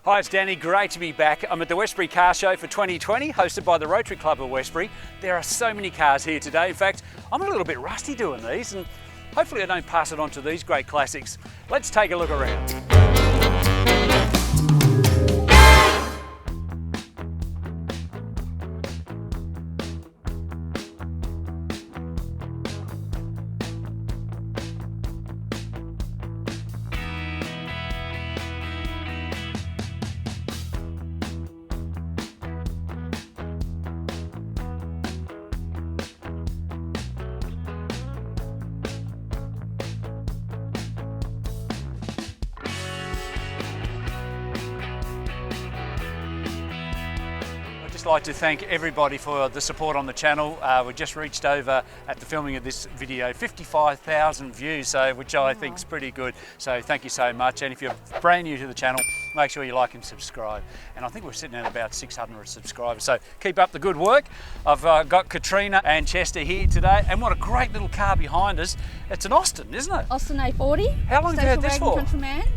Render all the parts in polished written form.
Hi, it's Danny. Great to be back. I'm at the Westbury Car Show for 2020, hosted by the Rotary Club of Westbury. There are so many cars here today. In fact, I'm a little bit rusty doing these, and hopefully I don't pass it on to these great classics. Let's take a look around. I'd like to thank everybody for the support on the channel. We just reached over at the filming of this video 55,000 views, so which I think is pretty good. So thank you so much. And if you're brand new to the channel, make sure you like and subscribe. And I think we're sitting at about 600 subscribers. So keep up the good work. I've got Katrina and Chester here today, and what a great little car behind us. It's an Austin, isn't it? Austinite 40. How long have you had this for? Countryman,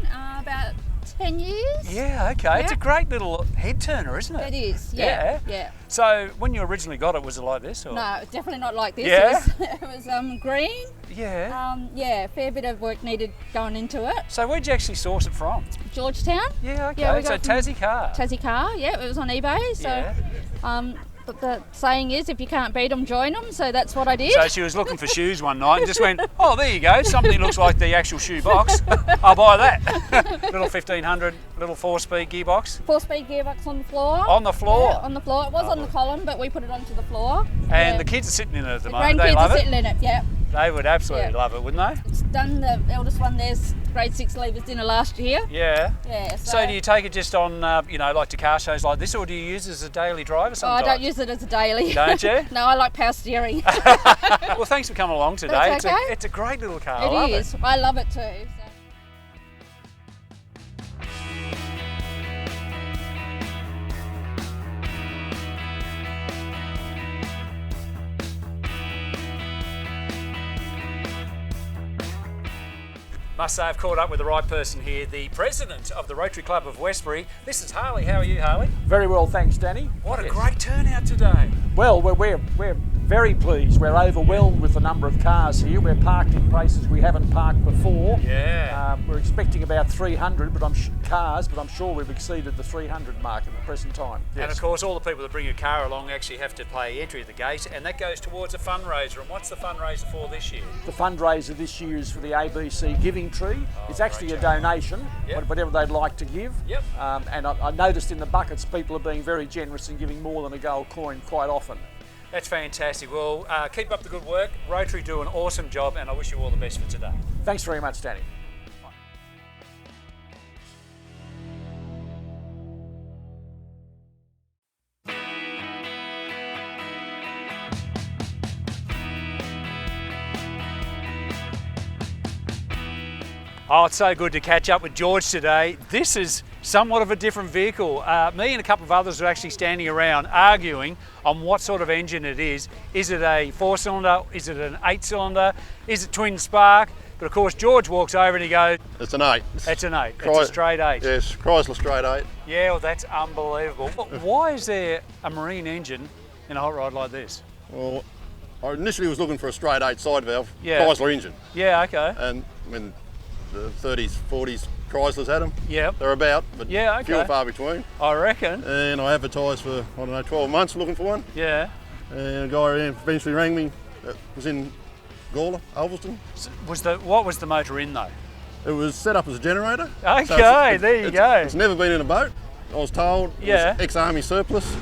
about 10 years. Yeah, okay. Yeah. It's a great little head turner, isn't it? It is, yeah. So when you originally got it, was it like this? Or? No, definitely not like this. Yeah. It was green. Yeah. Yeah, fair bit of work needed going into it. So where'd you actually source it from? Georgetown. Yeah, okay. Yeah, so Tassie car. Tassie car, yeah. It was on eBay. So, yeah. But the saying is, if you can't beat them, join them. So that's what I did. So she was looking for shoes one night and just went, oh, there you go, something looks like the actual shoe box. I'll buy that. Little 1500, little 4-speed gearbox. 4-speed gearbox on the floor. On the floor? Yeah, on the floor. It was on the column, but we put it onto the floor. And the kids are sitting in it at the moment. Grandkids They love are sitting in it, yeah. They would absolutely love it, wouldn't they? It's done. The eldest one there's grade 6 leavers dinner last year. Yeah. Yeah. So do you take it just on, like to car shows like this, or do you use it as a daily driver sometimes? Oh, I don't use it as a daily. Don't you? No, I like power steering. Well, thanks for coming along today. That's okay. It's a great little car. It is. I love it too. So. Must say I've caught up with the right person here, the president of the Rotary Club of Westbury. This is Harley. How are you, Harley? Very well, thanks, Danny. What a great turnout today. Well, we're very pleased. We're overwhelmed with the number of cars here. We're parked in places we haven't parked before. Yeah. We're expecting about 300 cars, but I'm sure we've exceeded the 300 mark at the present time. Yes. And of course, all the people that bring a car along actually have to pay entry at the gate, and that goes towards a fundraiser. And what's the fundraiser for this year? The fundraiser this year is for the ABC Giving Tree. It's actually a donation, whatever they'd like to give. Yep. And I noticed in the buckets people are being very generous and giving more than a gold coin quite often. That's fantastic. Well, keep up the good work. Rotary do an awesome job, and I wish you all the best for today. Thanks very much, Danny. Oh, it's so good to catch up with George today. This is somewhat of a different vehicle. Me and a couple of others are actually standing around arguing on what sort of engine it is. Is it a 4-cylinder? Is it an 8-cylinder? Is it twin spark? But of course, George walks over and he goes, it's an 8. It's an 8. It's a straight 8. Yes, Chrysler straight 8. Yeah, well, that's unbelievable. But why is there a marine engine in a hot rod like this? Well, I initially was looking for a straight 8 side valve Chrysler engine. Yeah, okay. And when the 30s, 40s Chryslers had them. Yep. They're about, but few and far between. I reckon. And I advertised for, I don't know, 12 months looking for one. Yeah. And a guy eventually rang me. It was in Gawler, Ulverston. What was the motor in though? It was set up as a generator. Okay, so there you go. It's never been in a boat. I was told it was ex-army surplus.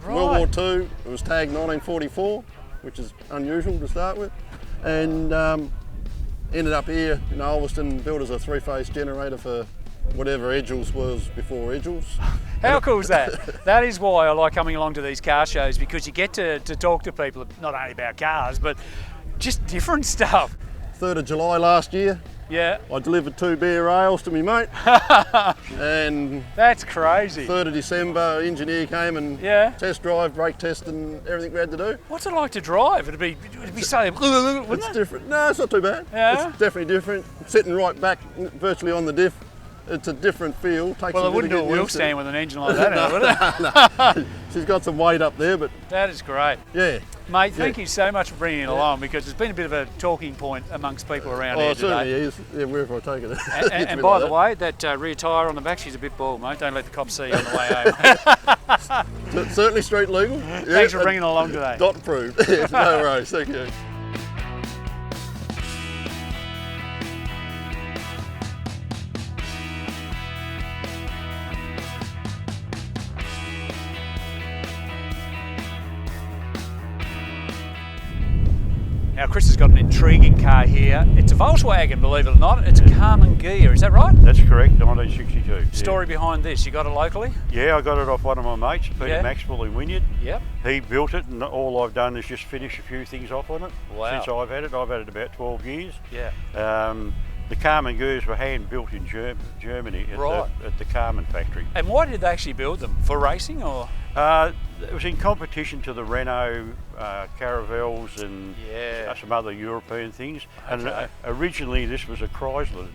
Right. World War II, it was tagged 1944, which is unusual to start with. And ended up here in Ulverston, built as a 3-phase generator for whatever Edgels was before Edgels. How cool is that? That is why I like coming along to these car shows, because you get to talk to people not only about cars, but just different stuff. 3rd of July last year, Yeah. I delivered 2 beer rails to me mate. And that's crazy. 3rd of December, engineer came and test drive, brake test and everything we had to do. What's it like to drive? It'd be so, wouldn't It's it? different. No, it's not too bad. Yeah? It's definitely different. Sitting right back, virtually on the diff. it's a different feel. Takes Well, a I wouldn't bit do to a get wheel used to. stand with an engine like that, would it? She's got some weight up there, but That is great. yeah. Mate, thank you so much for bringing it along, because it's been a bit of a talking point amongst people around Oh, here it certainly today. is. Yeah, wherever I take it. And by the way, that rear tyre on the back, she's a bit bald, mate. Don't let the cops see you on the way home. Certainly street legal. Thanks for bringing it along today. Dot approved. No worries, thank you. Now, Chris has got an intriguing car here. It's a Volkswagen, believe it or not. It's a Carmen Ghia, is that right? That's correct, 1962. Story behind this, you got it locally? Yeah, I got it off one of my mates, Peter Yeah. Maxwell in Wynyard. Yep. He built it, and all I've done is just finish a few things off on it. Wow. Since I've had it about 12 years. Yeah. The Carmen Ghias were hand built in Germany Right. at the Carmen factory. And why did they actually build them? For racing or? It was in competition to the Renault Caravels and Yeah. some other European things. Okay. And originally this was a Chrysler,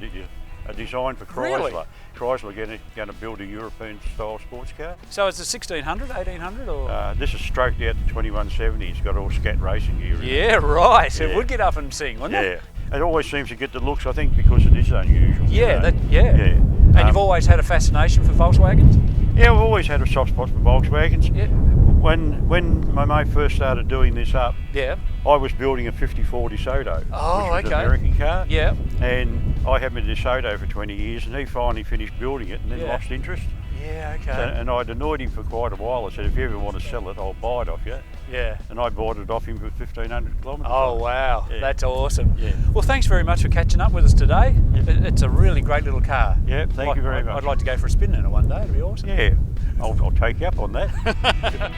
a design for Chrysler. Really? Chrysler going to build a European style sports car. So it's a 1600, 1800 or? This is stroked out to 2170. It's got all scat racing gear in it. Yeah, right. It Yeah. would get up and sing, wouldn't it? Yeah. It always seems to get the looks, I think, because it is unusual. Yeah, you know. yeah. And you've always had a fascination for Volkswagens? Yeah, I've always had a soft spot for Volkswagens. Yeah. When my mate first started doing this up, Yeah. I was building a 50-40 DeSoto, Oh, which was okay. an American car. Yeah. And I had my DeSoto for 20 years, and he finally finished building it and then Yeah. lost interest. Yeah, okay. And I'd annoyed him for quite a while. I said, if you ever want to sell it, I'll buy it off you. Yeah. And I bought it off him for 1,500 kilometres. Oh, wow. Yeah. That's awesome. Yeah. Well, thanks very much for catching up with us today. It's a really great little car. Yeah, thank you very much. I'd like to go for a spin in it one day. It'd be awesome. Yeah, I'll take you up on that.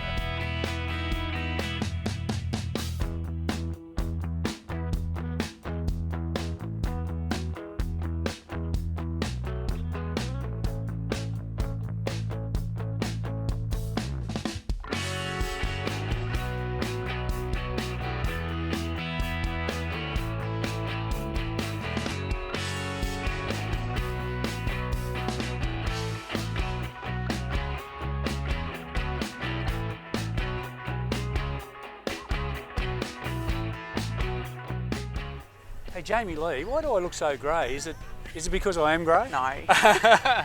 Hey, Jamie Lee, why do I look so grey? Is it because I am grey? No.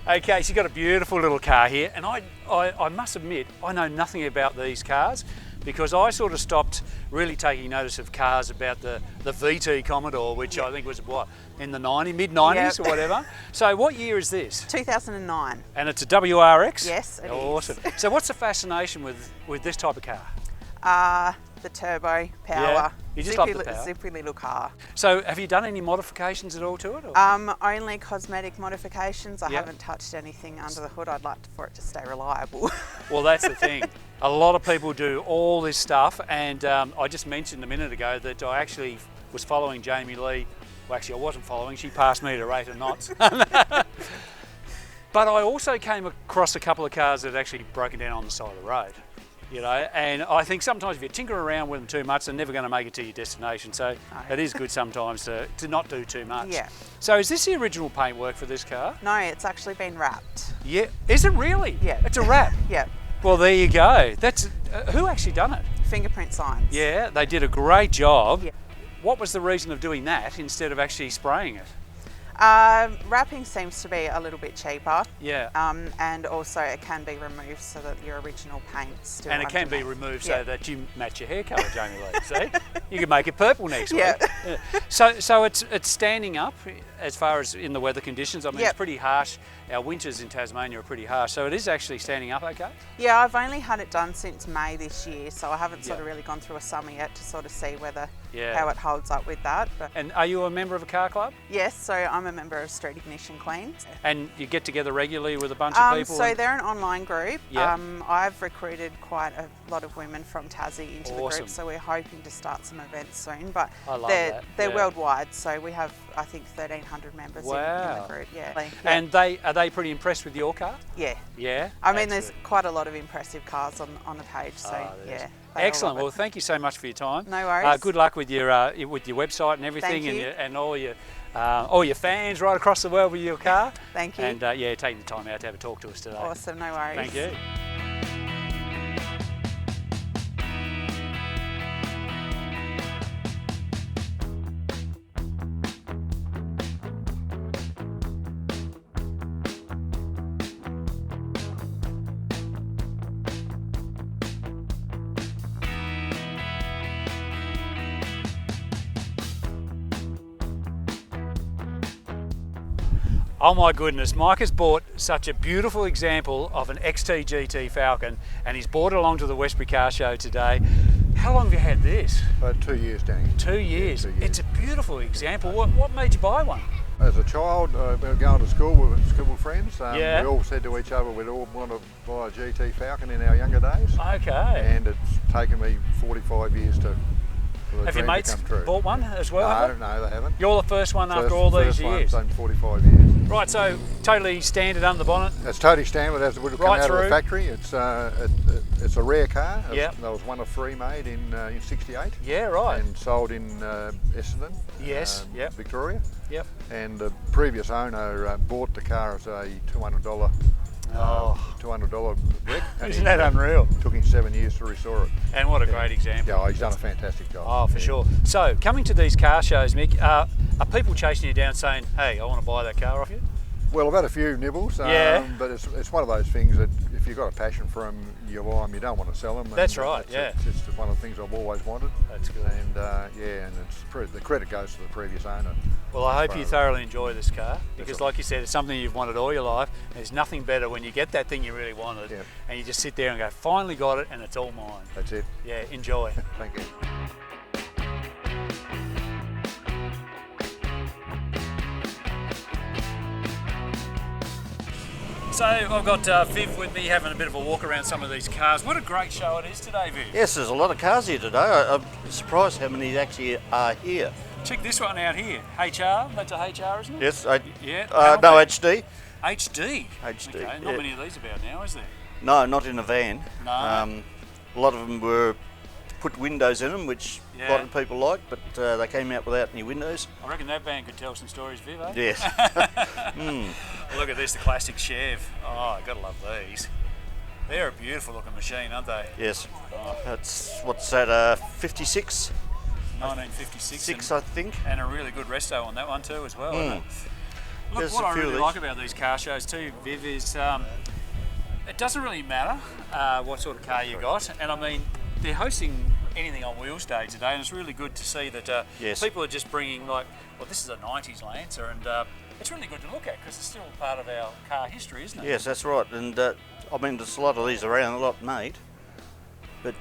Okay, she's got a beautiful little car here, and I must admit, I know nothing about these cars, because I sort of stopped really taking notice of cars about the VT Commodore, which I think was what, in the mid-90s Yep. or whatever. So what year is this? 2009. And it's a WRX? Yes, it is. Awesome. So what's the fascination with this type of car? The turbo power. Yeah, you just love the power. Zippy little car. So have you done any modifications at all to it? Or? Only cosmetic modifications. I Yeah. haven't touched anything under the hood. I'd like for it to stay reliable. Well, that's the thing. A lot of people do all this stuff, and I just mentioned a minute ago that I actually was following Jamie Lee. Well, actually, I wasn't following. She passed me at a rate of knots. But I also came across a couple of cars that had actually broken down on the side of the road. You know, and I think sometimes if you tinker around with them too much, they're never going to make it to your destination. So it is good sometimes to not do too much. Yeah. So is this the original paintwork for this car? No, it's actually been wrapped. Yeah. Is it really? Yeah. It's a wrap. Yeah. Well, there you go. That's who actually done it? Fingerprint signs. Yeah, they did a great job. Yeah. What was the reason of doing that instead of actually spraying it? Wrapping seems to be a little bit cheaper. Yeah. And also it can be removed so that your original paint still And it can be underneath. removed Yeah. so that you match your hair colour, Jamie Lee. See? You can make it purple next Yeah. week. Yeah. So it's standing up as far as in the weather conditions. I mean, Yep. it's pretty harsh. Our winters in Tasmania are pretty harsh. So it is actually standing up okay? Yeah, I've only had it done since May this year, so I haven't sort Yeah. of really gone through a summer yet to sort of see whether Yeah. how it holds up with that. But And are you a member of a car club? yes, so I'm a member of Street Ignition Queens. And you get together regularly with a bunch of people? So and- they're an online group. Yeah. I've recruited quite a lot of women from Tassie into the Awesome. group, so we're hoping to start some events soon. But I love they're that, they're yeah. worldwide, so we have I think 1,300 members in Wow. the group. Yeah. And are they pretty impressed with your car? yeah. Yeah. I mean, That's there's good. quite a lot of impressive cars on the page, so Ah, there's- yeah. they all Excellent. love Well, it. thank you so much for your time. No worries. Good luck with your website and everything, Thank you. and all your all your fans right across the world with your car. Thank you. And yeah, taking the time out to have a talk to us today. Awesome, no worries. Thank you. Oh my goodness, Mike has bought such a beautiful example of an XT GT Falcon, and he's brought it along to the Westbury Car Show today. How long have you had this? 2 years, Danny. 2 years. Yeah, 2 years. It's a beautiful example. What made you buy one? As a child, we were going to school with school friends. Yeah. We all said to each other we'd all want to buy a GT Falcon in our younger days. Okay. And it's taken me 45 years for the Have your dream mates to come true. bought one as well? have they? No, they haven't. You're the first one after all these first years. One, 45 years. Right, so totally standard under the bonnet. It's totally standard as it would have come Right out through. of the factory. It's a rare car. Yep. There was one of 3 made in '68. Yeah, right. And sold in Essendon. Yes, yep. Victoria. Yep. And the previous owner bought the car as a $200 wreck. And Isn't that unreal? Took him 7 years to restore it. And what a great example. Yeah, he's done a fantastic job. Oh, for sure. So, coming to these car shows, Mick, are people chasing you down saying, hey, I want to buy that car off you? Well, I've had a few nibbles, Yeah. but it's one of those things that if you've got a passion for them, you buy them, you don't want to sell them. That's right, yeah. It's just one of the things I've always wanted. That's good. And yeah, and the credit goes to the previous owner. Well, I hope you Right. thoroughly enjoy this car because, right. like you said, it's something you've wanted all your life. There's nothing better when you get that thing you really wanted Yeah. and you just sit there and go, finally got it and it's all mine. That's it. Yeah, enjoy. Thank you. So I've got Viv with me having a bit of a walk around some of these cars. What a great show it is today, Viv. Yes, there's a lot of cars here today. I'm surprised how many actually are here. Check this one out here. HR, that's a HR, isn't it? Yes, Yeah. no HD. HD. HD, Okay, not yeah. many of these about now, is there? No, not in a van. No. A lot of them were put windows in them, which a lot Yeah. of people like, but they came out without any windows. I reckon that van could tell some stories, Viv, eh? Yes. Look at this, the classic Chev. Oh, I gotta love these. They're a beautiful looking machine, aren't they? Yes. That's what's that? 56. 1956. Six, I think. And a really good resto on that one too, as well. Isn't it? Look, There's what a I few of really these. like about these car shows too, Viv, is it doesn't really matter what sort of car you got, and I mean they're hosting anything on wheels day today, and it's really good to see that Yes. people are just bringing like, well, this is a '90s Lancer, and it's really good to look at because it's still part of our car history, isn't it? Yes, that's right. And I mean, there's a lot of these around, a lot made, but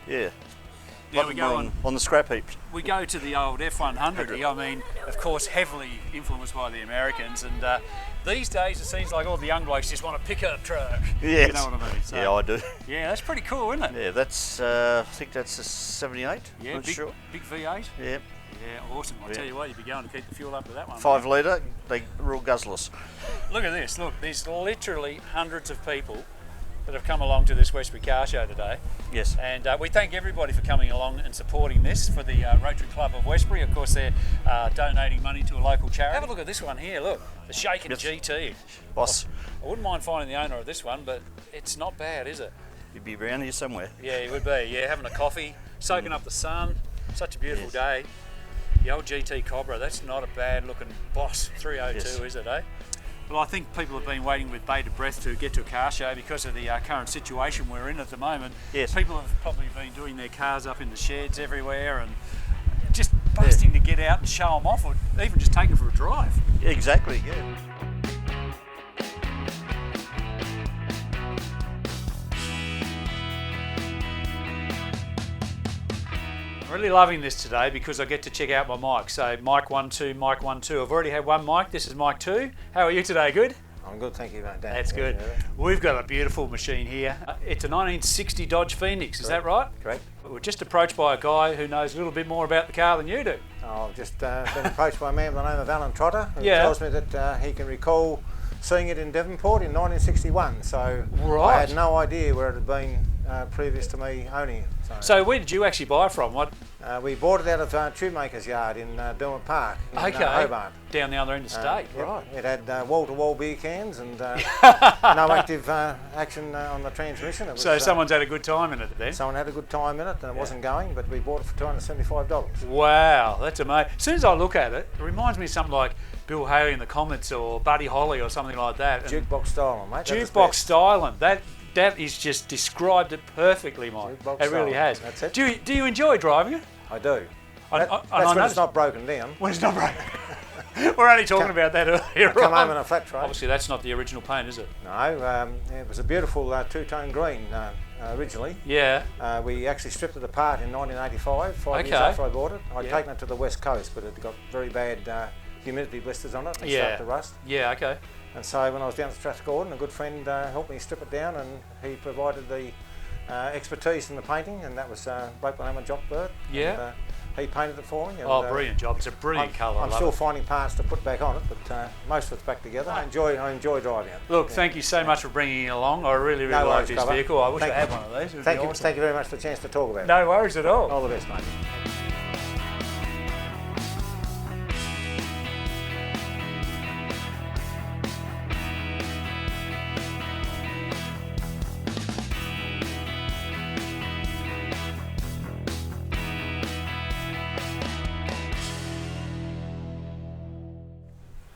yeah. Yeah, Lot we of go them on the scrap heaps. We go to the old F100 here, I mean, of course, heavily influenced by the Americans, and these days it seems like all the young blokes just want a pickup truck. Yes. You know what I mean? So, Yeah, I do. yeah, that's pretty cool, isn't it? Yeah, that's I think that's a 78. Yeah, not big, sure. big V8. Yeah, Yeah, awesome. I'll Yeah. tell you what, you'd be going to keep the fuel up to that one. 5 litre. They real guzzlers. Look at this, look, there's literally hundreds of people that have come along to this Westbury Car Show today. Yes. And we thank everybody for coming along and supporting this for the Rotary Club of Westbury. Of course, they're donating money to a local charity. Have a look at this one here, look, the Shaken Yes. GT. Boss, I wouldn't mind finding the owner of this one, but it's not bad, is it? you'd be around here somewhere. Yeah, it would be. Yeah, having a coffee, soaking up the sun. Such a beautiful Yes. day. The old GT Cobra, that's not a bad looking Boss 302, Yes. is it, eh? Well, I think people have been waiting with bated breath to get to a car show because of the current situation we're in at the moment. Yes. People have probably been doing their cars up in the sheds everywhere and just busting to get out and show them off, or even just take them for a drive. Exactly, yeah. I'm really loving this today because I get to check out my mic. So mic 1, 2, mic 1, 2. I've already had one mic. This is mic 2. How are you today? Good? I'm good, thank you, mate. Dan. That's good. We've got a beautiful machine here. It's a 1960 Dodge Phoenix, is that right? Correct. We're just approached by a guy who knows a little bit more about the car than you do. I've just been approached by a man by the name of Alan Trotter, who Yeah. tells me that he can recall seeing it in Devonport in 1961. So Right. I had no idea where it had been previous to me owning it. So where did you actually buy it from? What? We bought it out of Tubemaker's Yard in Derwent Park in Okay. Hobart. Down the other end of the state, Yep. right. It had wall-to-wall beer cans and no active action on the transmission. It was, So someone's had a good time in it then? someone had a good time in it and it wasn't going, but we bought it for $275. Wow, that's amazing. As soon as I look at it, it reminds me of something like Bill Haley in the Comets or Buddy Holly or something like that. And Jukebox styling, mate. Jukebox styling. That is just described it perfectly, Mike. Jukebox It really styling, has. that's it. Do you enjoy driving it? I do. That's That's when it's not broken down. When it's not broken. We're only talking about that earlier. Come on. home in a flat tray. Obviously, that's not the original paint, is it? No, it was a beautiful two-tone green originally. Yeah. We actually stripped it apart in 1985, 5 years Okay. after I bought it. I'd Yeah. taken it to the west coast, but it got very bad humidity blisters on it and Yeah. started to rust. Yeah. Okay. And so when I was down at Strathgordon, a good friend helped me strip it down, and he provided the expertise in the painting, and that was Blake Wilhammer Jock Burt. Yeah. And, he painted it for me. And, Oh, brilliant job! It's a brilliant colour. I'm still finding parts to put back on it, but most of it's back together. I enjoy driving it. Look, thank you so much for bringing it along. I really No like worries, this Cover. vehicle. I wish I Thank had one of these. It would Thank be you, awesome. thank you very much for the chance to talk about it. No worries at all. All the best, mate.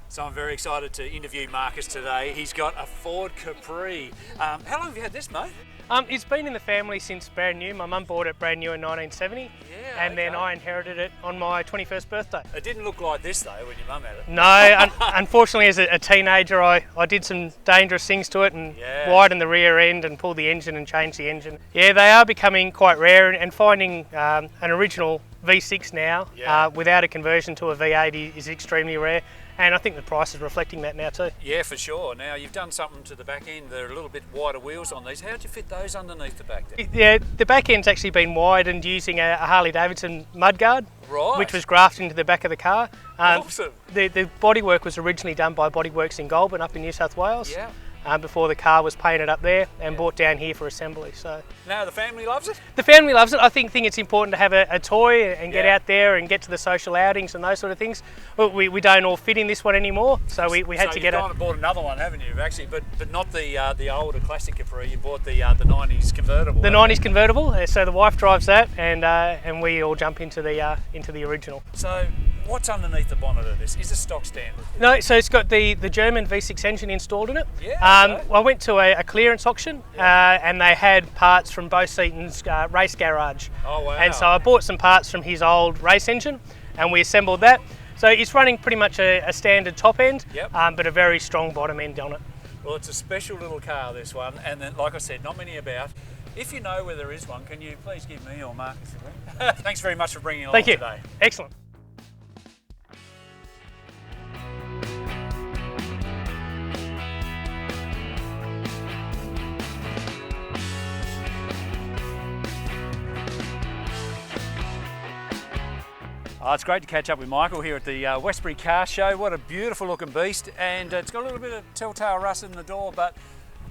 So I'm very excited to interview Marcus today. He's got a Ford Capri. How long have you had this, mate? It's been in the family since brand new. My mum bought it brand new in 1970, and then I inherited it on my 21st birthday. It didn't look like this though when your mum had it. No, unfortunately as a teenager I did some dangerous things to it and widened the rear end and pulled the engine and changed the engine. Yeah, they are becoming quite rare, and finding an original V6 now without a conversion to a V8 is extremely rare. And I think the price is reflecting that now too. Yeah, for sure. Now you've done something to the back end. There are a little bit wider wheels on these. How did you fit those underneath the back there? Yeah, the back end's actually been widened using a Harley Davidson mudguard, Right. which was grafted into the back of the car. Awesome. The bodywork was originally done by Bodyworks in Goulburn up in New South Wales. Yeah. Before the car was painted up there and brought down here for assembly. So Now the family loves it? the family loves it. I think it's important to have a toy and get out there and get to the social outings and those sort of things. Well, we don't all fit in this one anymore, so we had to get you've gone and bought another one, haven't you? Actually, but not the older classic Capri. You bought the 90s convertible. the 90s convertible. So the wife drives that, and we all jump into the original. So what's underneath the bonnet of this? Is it stock standard? No, so it's got the German V6 engine installed in it. Yeah. I went to a clearance auction and they had parts from Bo Seaton's race garage. Oh, wow. And so I bought some parts from his old race engine and we assembled that. So it's running pretty much a standard top end, but a very strong bottom end on it. Well, it's a special little car, this one, and then, like I said, not many about. If you know where there is one, can you please give me or Marcus a ring? Thanks very much for bringing it along Thank you. today. Excellent. Oh, it's great to catch up with Michael here at the Westbury Car Show. What a beautiful looking beast, and it's got a little bit of telltale rust in the door, but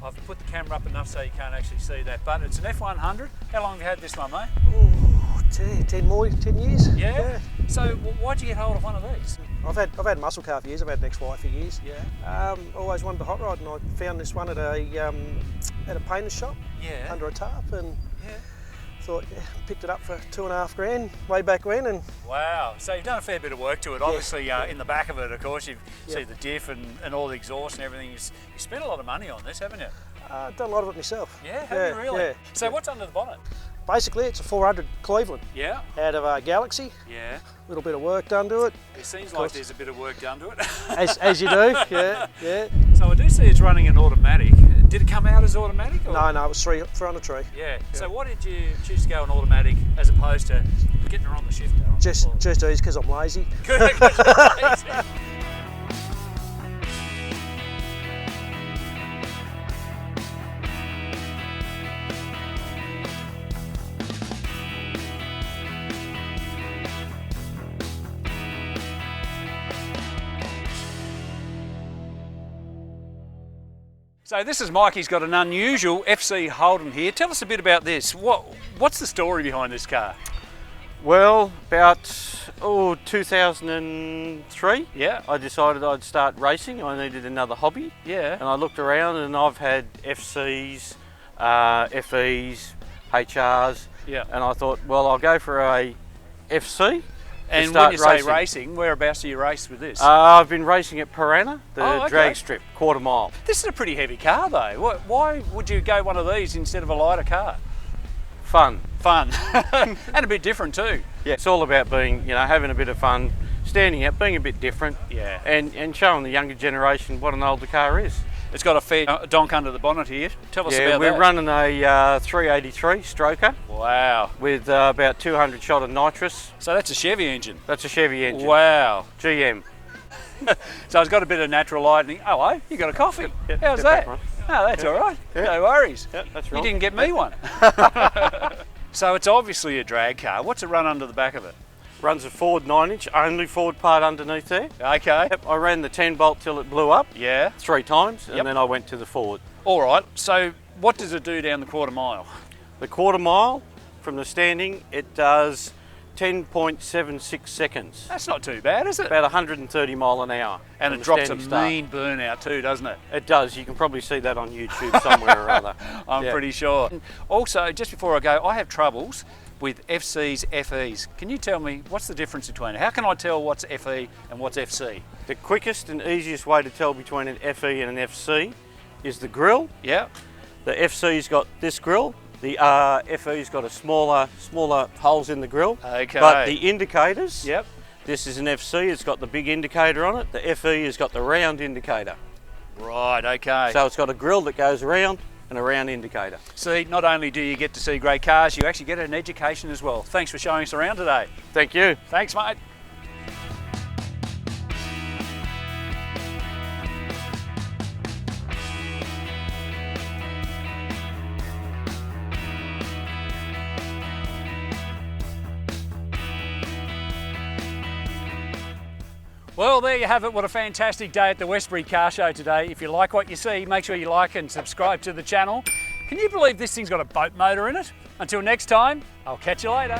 I've put the camera up enough so you can't actually see that. But it's an F100. How long have you had this one, mate? Oh, 10 years. Yeah? So why'd you get hold of one of these? I've had muscle car for years. I've had an ex-wife for years. Yeah. Always wanted to hot rod, and I found this one at a painter's shop. Yeah. Under a tarp, and thought, picked it up for $2.5 grand way back when. And wow. So you've done a fair bit of work to it. Obviously, in the back of it, of course, you see the diff and all the exhaust and everything. You spent a lot of money on this, haven't you? I've done a lot of it myself. Yeah, have you really? Yeah. So what's under the bonnet? Basically, it's a 400 Cleveland. Yeah. Out of a Galaxy. Yeah. A little bit of work done to it. It seems like there's a bit of work done to it. as you do, yeah. So I do see it's running an automatic. Did it come out as automatic? Or? No, it was three on the tree. Yeah. So why did you choose to go on automatic as opposed to getting her on the shifter? Just easy because I'm lazy. Good. So this is Mike. He's got an unusual FC Holden here. Tell us a bit about this. What's the story behind this car? Well, about 2003, Yeah. I decided I'd start racing. I needed another hobby. Yeah. And I looked around and I've had FCs, FEs, HRs. Yeah. And I thought, well, I'll go for a FC. And when you say racing, whereabouts do you race with this? I've been racing at Piranha, the Oh, okay. drag strip, quarter mile. This is a pretty heavy car though. Why would you go one of these instead of a lighter car? Fun. Fun. And a bit different too. Yeah, it's all about being, having a bit of fun, standing out, being a bit different. Yeah. And showing the younger generation what an older car is. It's got a fair donk under the bonnet here. Tell us about that. We're running a 383 stroker. Wow. With about 200 shot of nitrous. So that's a Chevy engine? That's a Chevy engine. Wow. GM. So it's got a bit of natural lighting. Oh, you got a coffee. Yep, How's that? Oh, that's all right. Yep. No worries. Yep, that's right. You didn't get me one. So it's obviously a drag car. What's it run under the back of it? Runs a Ford 9-inch, only Ford part underneath there. Okay. Yep, I ran the 10 bolt till it blew up. Yeah. 3 times, and Yep. then I went to the Ford. All right. So what does it do down the quarter mile? The quarter mile from the standing, it does 10.76 seconds. That's not too bad, is it? About 130 mile an hour. And it drops a mean burnout too, doesn't it? It does. You can probably see that on YouTube somewhere or other. I'm pretty sure. Also, just before I go, I have troubles with FCs, FEs. Can you tell me what's the difference between it? How can I tell what's FE and what's FC? The quickest and easiest way to tell between an FE and an FC is the grille. Yeah. The FC's got this grille. The FE's got a smaller holes in the grille. Okay. But the indicators. Yep. This is an FC. It's got the big indicator on it. The FE has got the round indicator. Right. Okay. So it's got a grille that goes around and a round indicator. See, not only do you get to see great cars, you actually get an education as well. Thanks for showing us around today. Thank you. Thanks, mate. Well, there you have it. What a fantastic day at the Westbury Car Show today. If you like what you see, make sure you like and subscribe to the channel. Can you believe this thing's got a boat motor in it? Until next time, I'll catch you later.